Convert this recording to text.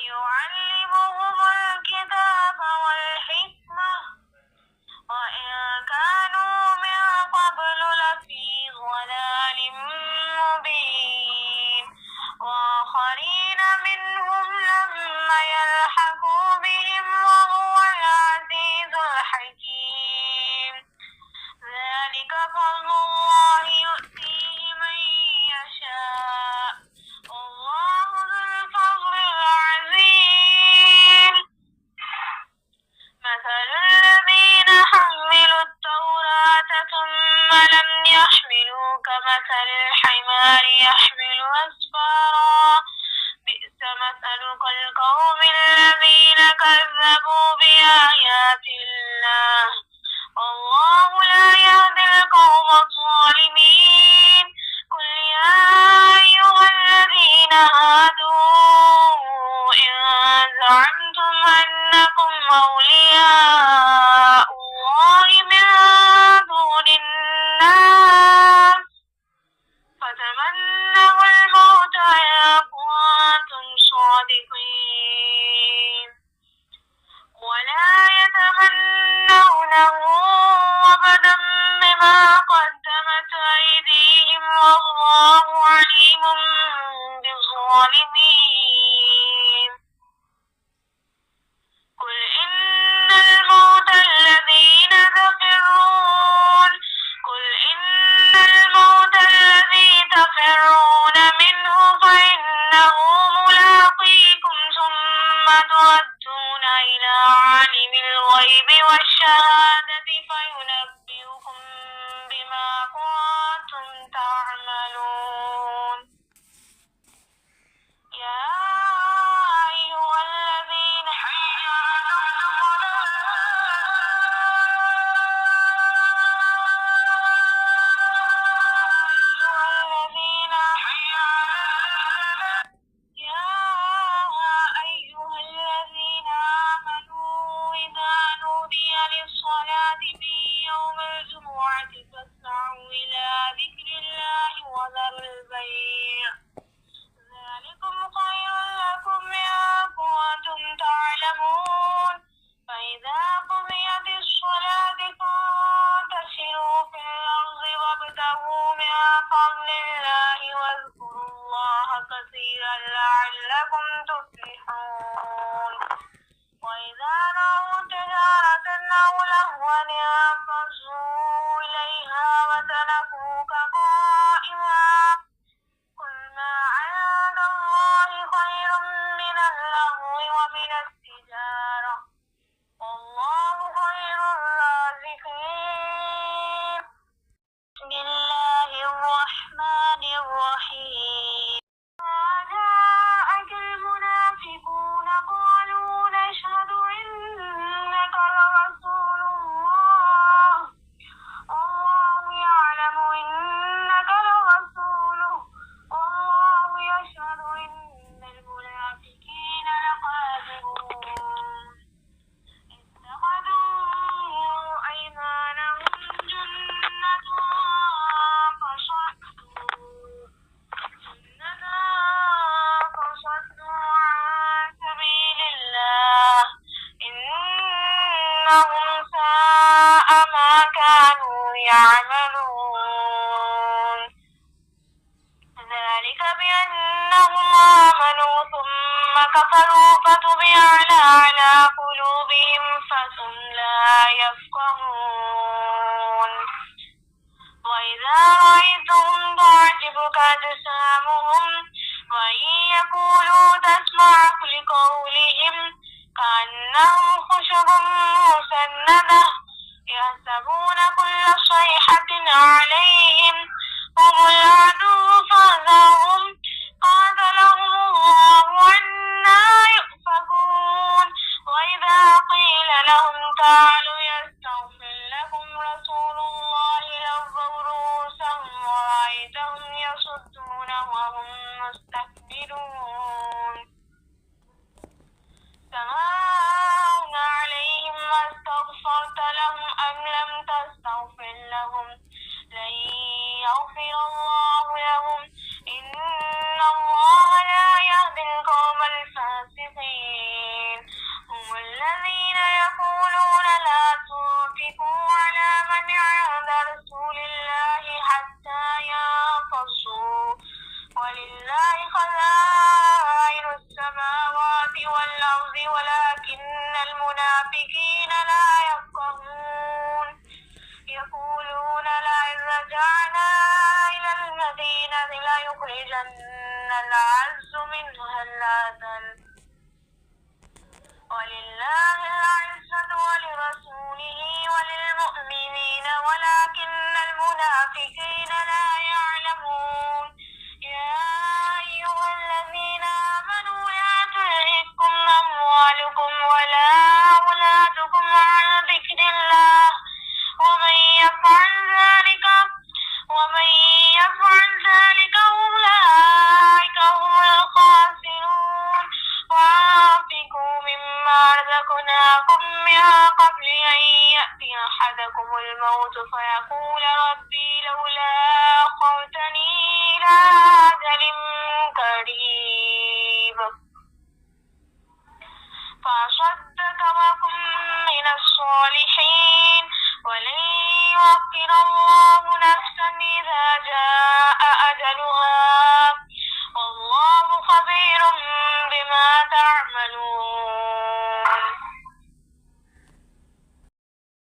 ويعلمهم الكتاب والحكمة وإن كانوا من قبل لفي ضلال مبين وآخرين منهم لما يلحقوا بهم وهو العزيز الحكيم ذلك فضل الله يؤتيه من يشاء والله ذو الفضل العظيم مثل الذين حملوا التوراة ثم لم يحملوا كمثل الحمار يحمل أسفارا بئس مثل القوم الذين كذبوا بآيات الله والله لا يهدي القوم الظالمين قل يا أيها الذين هادوا إن زعمتم أنكم أولياء الله من دون الناس فتمنوا الموت إن كنتم صادقين ولا يتمنونه أبدا بما قدمت أيديهم والله عليم بالظالمين قل إن الموت الذي تفرون منه فإنه ملاقيكم ثم تردون إلى عالم الغيب والشهادة فينبئكم بما كنتم تعملون يا أيها الذين آمنوا إذا نودي للصلاة في يوم الجمعة فاسعوا إلى ذكر الله وذروا البيع ذلكم خير لكم إن كنتم تعلمون فإذا قضيت الصلاة فانتشروا في الأرض وابتغوا من فضل الله واذكروا الله كثيرا لعلكم تفلحون وإذا رأوا تجارة أو لهوا انفضوا إليها وتركوك قائما قل ما عند الله خير من اللهو ومن التجارة والله خير الرازقين بسم الله الرحمن الرحيم جاءك المنافقون قالوا نشهد إنك لرسول الله والله يعلم إنك لرسوله والله يشهد إن المنافقين لكاذبون اتخذوا أيمانهم جنة فصدوا عن سبيل الله إنهم ساء ما كانوا يعملون ذلك بأنهم آمنوا ثم كفروا فتبع على قلوبهم فهم لا يفقهون وإذا رأيتهم تعجبك أجسامهم وإن يقولوا تسمع لقولهم كأنهم خشب مسندة يحسبون كل صيحة عليهم هم العدو فاحذرهم قاتلهم الله أنى يؤفكون وإذا قيل لهم تعالوا يستغفر لكم رسول الله لووا رؤوسهم ورأيتهم يصدون وهم مستكبرون ولكن المنافقين لا يفقهون يقولون لئن رجعنا إلى المدينة ليخرجن الأعز منها الأذل ولله العزة ولرسوله وللمؤمنين ولكن المنافقين لا يعلمون يا أيها الذين آمنوا لا تلهكم أموالكم ولا أولادكم عن ذكر الله ومن يفعل ذلك أولئك هم الخاسرون وأنفقوا مما رزقناكم من قبل أن يأتي أحدكم الموت فيقول ربي لولا أخرتني إلى أجل قريب فأصدق وأكن من الصالحين ولن يؤخر الله نفسا إذا جاء أجلها والله خبير بما تعملون